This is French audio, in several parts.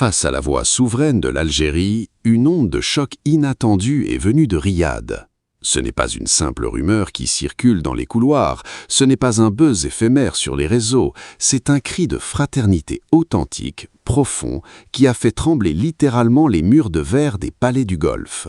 Face à la voix souveraine de l'Algérie, une onde de choc inattendue est venue de Riyad. Ce n'est pas une simple rumeur qui circule dans les couloirs, ce n'est pas un buzz éphémère sur les réseaux, c'est un cri de fraternité authentique, profond, qui a fait trembler littéralement les murs de verre des palais du Golfe.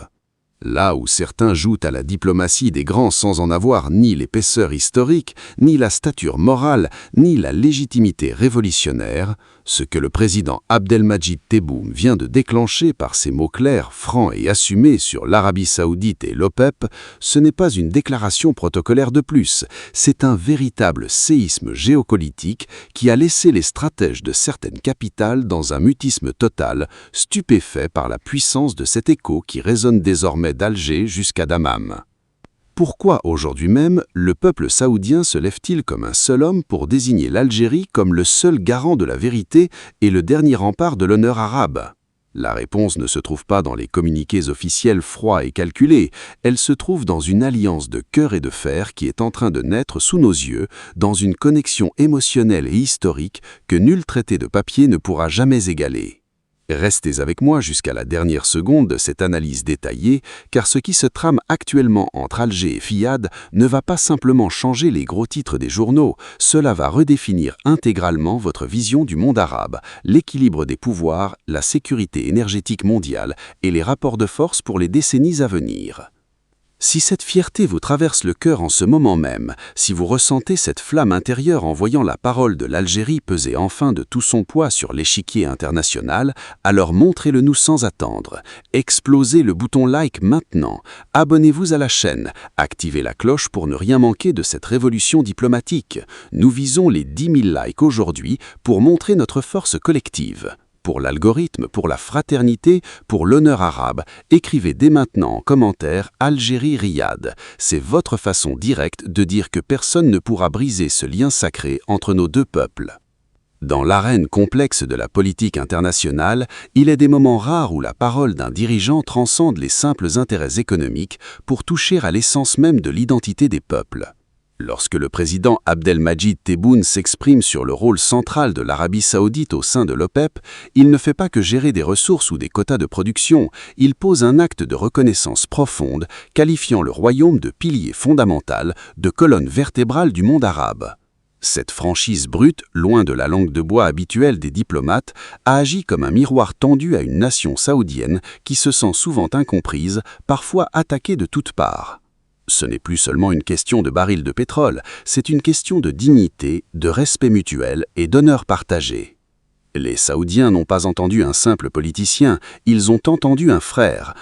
Là où certains jouent à la diplomatie des grands sans en avoir ni l'épaisseur historique, ni la stature morale, ni la légitimité révolutionnaire, ce que le président Abdelmadjid Tebboune vient de déclencher par ses mots clairs, francs et assumés sur l'Arabie saoudite et l'OPEP, ce n'est pas une déclaration protocolaire de plus, c'est un véritable séisme géopolitique qui a laissé les stratèges de certaines capitales dans un mutisme total, stupéfaits par la puissance de cet écho qui résonne désormais d'Alger jusqu'à Dammam. Pourquoi aujourd'hui même le peuple saoudien se lève-t-il comme un seul homme pour désigner l'Algérie comme le seul garant de la vérité et le dernier rempart de l'honneur arabe? La réponse ne se trouve pas dans les communiqués officiels froids et calculés, elle se trouve dans une alliance de cœur et de fer qui est en train de naître sous nos yeux, dans une connexion émotionnelle et historique que nul traité de papier ne pourra jamais égaler. Restez avec moi jusqu'à la dernière seconde de cette analyse détaillée, car ce qui se trame actuellement entre Alger et Riyad ne va pas simplement changer les gros titres des journaux, cela va redéfinir intégralement votre vision du monde arabe, l'équilibre des pouvoirs, la sécurité énergétique mondiale et les rapports de force pour les décennies à venir. Si cette fierté vous traverse le cœur en ce moment même, si vous ressentez cette flamme intérieure en voyant la parole de l'Algérie peser enfin de tout son poids sur l'échiquier international, alors montrez-le nous sans attendre. Explosez le bouton like maintenant, abonnez-vous à la chaîne, activez la cloche pour ne rien manquer de cette révolution diplomatique. Nous visons les 10 000 likes aujourd'hui pour montrer notre force collective. Pour l'algorithme, pour la fraternité, pour l'honneur arabe, écrivez dès maintenant en commentaire Algérie-Riyad. C'est votre façon directe de dire que personne ne pourra briser ce lien sacré entre nos deux peuples. Dans l'arène complexe de la politique internationale, il est des moments rares où la parole d'un dirigeant transcende les simples intérêts économiques pour toucher à l'essence même de l'identité des peuples. Lorsque le président Abdelmadjid Tebboune s'exprime sur le rôle central de l'Arabie saoudite au sein de l'OPEP, il ne fait pas que gérer des ressources ou des quotas de production, il pose un acte de reconnaissance profonde, qualifiant le royaume de pilier fondamental, de colonne vertébrale du monde arabe. Cette franchise brute, loin de la langue de bois habituelle des diplomates, a agi comme un miroir tendu à une nation saoudienne qui se sent souvent incomprise, parfois attaquée de toutes parts. Ce n'est plus seulement une question de barils de pétrole, c'est une question de dignité, de respect mutuel et d'honneur partagé. Les Saoudiens n'ont pas entendu un simple politicien, ils ont entendu un frère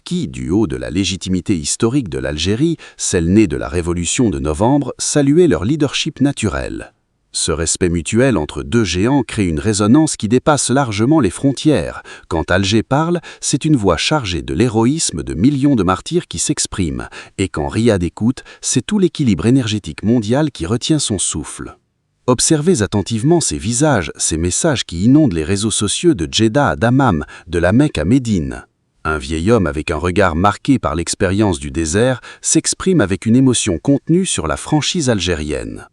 qui, du haut de la légitimité historique de l'Algérie, celle née de la Révolution de novembre, saluait leur leadership naturel. Ce respect mutuel entre deux géants crée une résonance qui dépasse largement les frontières. Quand Alger parle, c'est une voix chargée de l'héroïsme de millions de martyrs qui s'expriment. Et quand Riyad écoute, c'est tout l'équilibre énergétique mondial qui retient son souffle. Observez attentivement ces visages, ces messages qui inondent les réseaux sociaux de Djeddah à Dammam, de la Mecque à Médine. Un vieil homme avec un regard marqué par l'expérience du désert s'exprime avec une émotion contenue sur la franchise algérienne.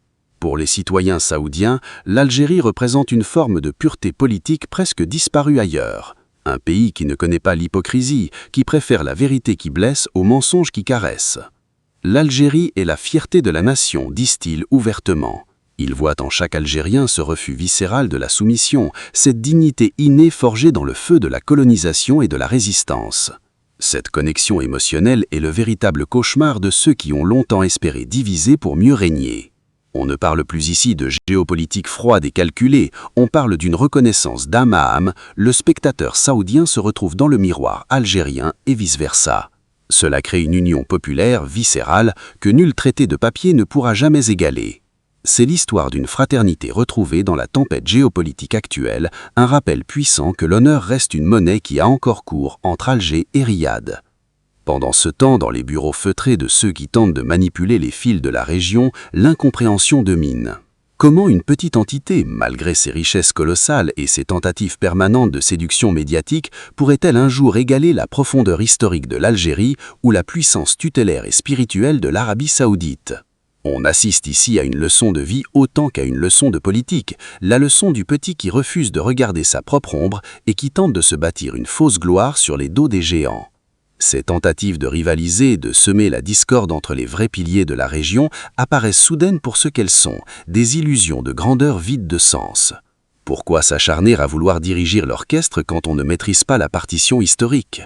Pour les citoyens saoudiens, l'Algérie représente une forme de pureté politique presque disparue ailleurs. Un pays qui ne connaît pas l'hypocrisie, qui préfère la vérité qui blesse aux mensonges qui caressent. L'Algérie est la fierté de la nation, disent-ils ouvertement. Ils voient en chaque Algérien ce refus viscéral de la soumission, cette dignité innée forgée dans le feu de la colonisation et de la résistance. Cette connexion émotionnelle est le véritable cauchemar de ceux qui ont longtemps espéré diviser pour mieux régner. On ne parle plus ici de géopolitique froide et calculée, on parle d'une reconnaissance d'âme à âme, le spectateur saoudien se retrouve dans le miroir algérien et vice-versa. Cela crée une union populaire, viscérale, que nul traité de papier ne pourra jamais égaler. C'est l'histoire d'une fraternité retrouvée dans la tempête géopolitique actuelle, un rappel puissant que l'honneur reste une monnaie qui a encore cours entre Alger et Riyad. Pendant ce temps, dans les bureaux feutrés de ceux qui tentent de manipuler les fils de la région, l'incompréhension domine. Comment une petite entité, malgré ses richesses colossales et ses tentatives permanentes de séduction médiatique, pourrait-elle un jour égaler la profondeur historique de l'Algérie ou la puissance tutélaire et spirituelle de l'Arabie saoudite ? On assiste ici à une leçon de vie autant qu'à une leçon de politique, la leçon du petit qui refuse de regarder sa propre ombre et qui tente de se bâtir une fausse gloire sur les dos des géants. Ces tentatives de rivaliser et de semer la discorde entre les vrais piliers de la région apparaissent soudaines pour ce qu'elles sont, des illusions de grandeur vides de sens. Pourquoi s'acharner à vouloir diriger l'orchestre quand on ne maîtrise pas la partition historique ?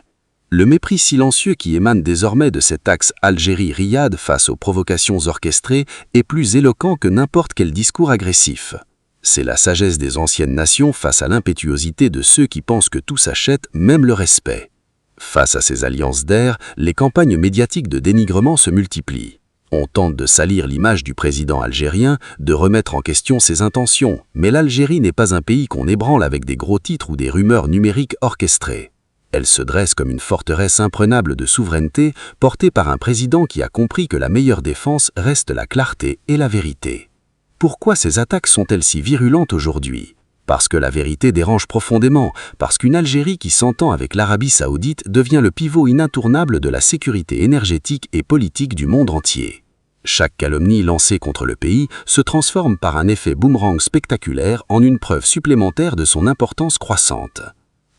Le mépris silencieux qui émane désormais de cet axe Algérie-Riyad face aux provocations orchestrées est plus éloquent que n'importe quel discours agressif. C'est la sagesse des anciennes nations face à l'impétuosité de ceux qui pensent que tout s'achète, même le respect. Face à ces alliances d'air, les campagnes médiatiques de dénigrement se multiplient. On tente de salir l'image du président algérien, de remettre en question ses intentions, mais l'Algérie n'est pas un pays qu'on ébranle avec des gros titres ou des rumeurs numériques orchestrées. Elle se dresse comme une forteresse imprenable de souveraineté portée par un président qui a compris que la meilleure défense reste la clarté et la vérité. Pourquoi ces attaques sont-elles si virulentes aujourd'hui ? Parce que la vérité dérange profondément, parce qu'une Algérie qui s'entend avec l'Arabie saoudite devient le pivot inatournable de la sécurité énergétique et politique du monde entier. Chaque calomnie lancée contre le pays se transforme par un effet boomerang spectaculaire en une preuve supplémentaire de son importance croissante.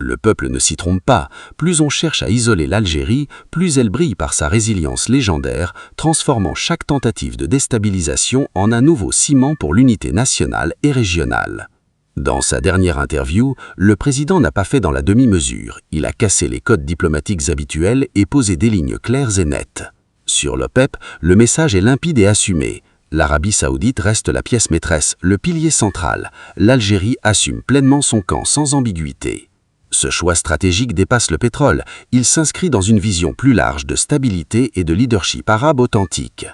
Le peuple ne s'y trompe pas, plus on cherche à isoler l'Algérie, plus elle brille par sa résilience légendaire, transformant chaque tentative de déstabilisation en un nouveau ciment pour l'unité nationale et régionale. Dans sa dernière interview, le président n'a pas fait dans la demi-mesure, il a cassé les codes diplomatiques habituels et posé des lignes claires et nettes. Sur l'OPEP, le message est limpide et assumé. L'Arabie saoudite reste la pièce maîtresse, le pilier central. L'Algérie assume pleinement son camp sans ambiguïté. Ce choix stratégique dépasse le pétrole, il s'inscrit dans une vision plus large de stabilité et de leadership arabe authentique.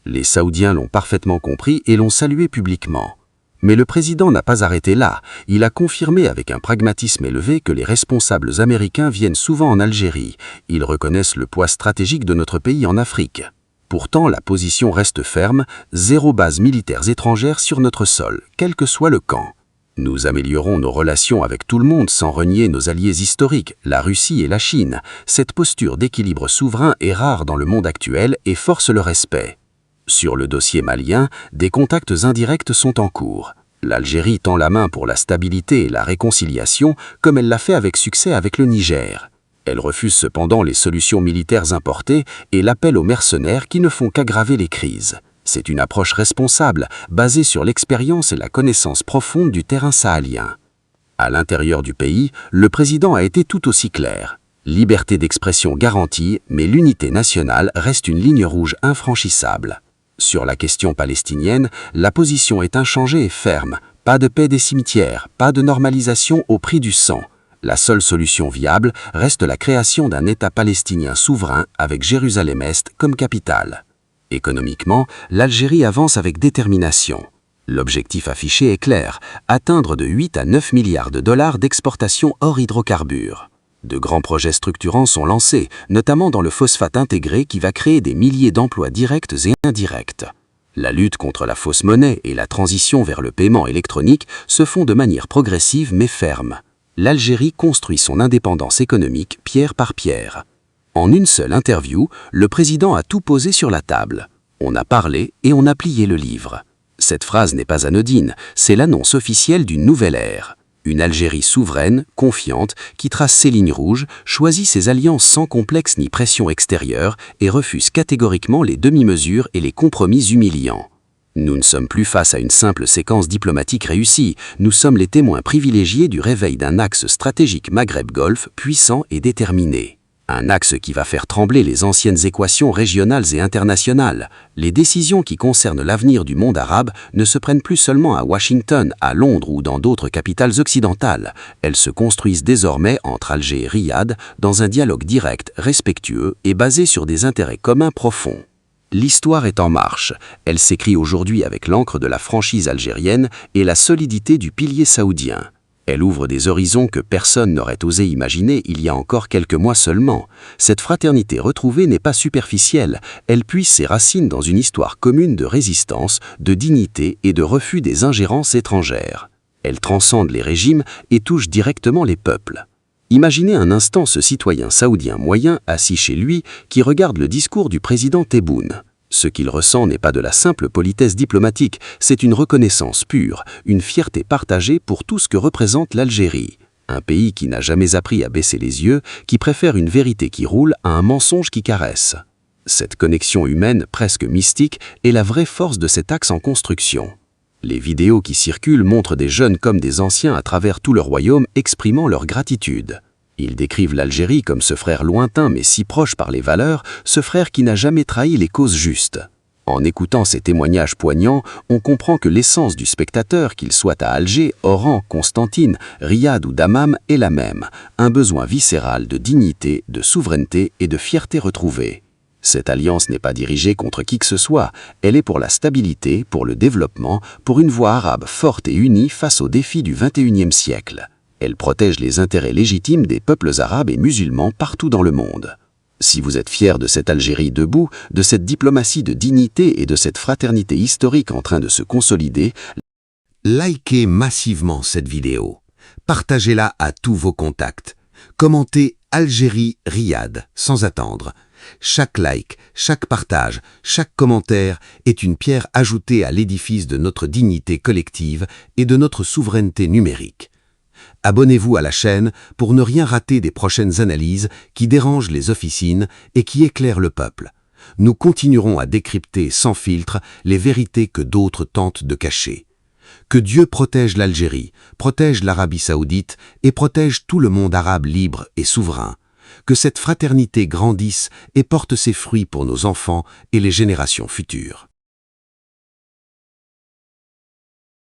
Les Saoudiens l'ont parfaitement compris et l'ont salué publiquement. Mais le président n'a pas arrêté là, il a confirmé avec un pragmatisme élevé que les responsables américains viennent souvent en Algérie, ils reconnaissent le poids stratégique de notre pays en Afrique. Pourtant, la position reste ferme, 0 bases militaires étrangères sur notre sol, quel que soit le camp. Nous améliorons nos relations avec tout le monde sans renier nos alliés historiques, la Russie et la Chine. Cette posture d'équilibre souverain est rare dans le monde actuel et force le respect. Sur le dossier malien, des contacts indirects sont en cours. L'Algérie tend la main pour la stabilité et la réconciliation, comme elle l'a fait avec succès avec le Niger. Elle refuse cependant les solutions militaires importées et l'appel aux mercenaires qui ne font qu'aggraver les crises. C'est une approche responsable, basée sur l'expérience et la connaissance profonde du terrain sahélien. À l'intérieur du pays, le président a été tout aussi clair. Liberté d'expression garantie, mais l'unité nationale reste une ligne rouge infranchissable. Sur la question palestinienne, la position est inchangée et ferme. Pas de paix des cimetières, pas de normalisation au prix du sang. La seule solution viable reste la création d'un État palestinien souverain avec Jérusalem-Est comme capitale. Économiquement, l'Algérie avance avec détermination. L'objectif affiché est clair, atteindre de 8 à 9 milliards de dollars d'exportation hors hydrocarbures. De grands projets structurants sont lancés, notamment dans le phosphate intégré qui va créer des milliers d'emplois directs et indirects. La lutte contre la fausse monnaie et la transition vers le paiement électronique se font de manière progressive mais ferme. L'Algérie construit son indépendance économique pierre par pierre. En une seule interview, le président a tout posé sur la table. On a parlé et on a plié le livre. Cette phrase n'est pas anodine, c'est l'annonce officielle d'une nouvelle ère. Une Algérie souveraine, confiante, qui trace ses lignes rouges, choisit ses alliances sans complexe ni pression extérieure et refuse catégoriquement les demi-mesures et les compromis humiliants. Nous ne sommes plus face à une simple séquence diplomatique réussie, nous sommes les témoins privilégiés du réveil d'un axe stratégique Maghreb-Golfe puissant et déterminé. Un axe qui va faire trembler les anciennes équations régionales et internationales. Les décisions qui concernent l'avenir du monde arabe ne se prennent plus seulement à Washington, à Londres ou dans d'autres capitales occidentales. Elles se construisent désormais entre Alger et Riyad dans un dialogue direct, respectueux et basé sur des intérêts communs profonds. L'histoire est en marche. Elle s'écrit aujourd'hui avec l'encre de la franchise algérienne et la solidité du pilier saoudien. Elle ouvre des horizons que personne n'aurait osé imaginer il y a encore quelques mois seulement. Cette fraternité retrouvée n'est pas superficielle, elle puise ses racines dans une histoire commune de résistance, de dignité et de refus des ingérences étrangères. Elle transcende les régimes et touche directement les peuples. Imaginez un instant ce citoyen saoudien moyen assis chez lui qui regarde le discours du président Tebboune. Ce qu'il ressent n'est pas de la simple politesse diplomatique, c'est une reconnaissance pure, une fierté partagée pour tout ce que représente l'Algérie. Un pays qui n'a jamais appris à baisser les yeux, qui préfère une vérité qui roule à un mensonge qui caresse. Cette connexion humaine, presque mystique, est la vraie force de cet axe en construction. Les vidéos qui circulent montrent des jeunes comme des anciens à travers tout le royaume exprimant leur gratitude. Ils décrivent l'Algérie comme ce frère lointain mais si proche par les valeurs, ce frère qui n'a jamais trahi les causes justes. En écoutant ces témoignages poignants, on comprend que l'essence du spectateur, qu'il soit à Alger, Oran, Constantine, Riyad ou Dammam, est la même, un besoin viscéral de dignité, de souveraineté et de fierté retrouvée. Cette alliance n'est pas dirigée contre qui que ce soit, elle est pour la stabilité, pour le développement, pour une voix arabe forte et unie face aux défis du XXIe siècle. Elle protège les intérêts légitimes des peuples arabes et musulmans partout dans le monde. Si vous êtes fiers de cette Algérie debout, de cette diplomatie de dignité et de cette fraternité historique en train de se consolider, likez massivement cette vidéo. Partagez-la à tous vos contacts. Commentez Algérie-Riyad sans attendre. Chaque like, chaque partage, chaque commentaire est une pierre ajoutée à l'édifice de notre dignité collective et de notre souveraineté numérique. Abonnez-vous à la chaîne pour ne rien rater des prochaines analyses qui dérangent les officines et qui éclairent le peuple. Nous continuerons à décrypter sans filtre les vérités que d'autres tentent de cacher. Que Dieu protège l'Algérie, protège l'Arabie saoudite et protège tout le monde arabe libre et souverain. Que cette fraternité grandisse et porte ses fruits pour nos enfants et les générations futures.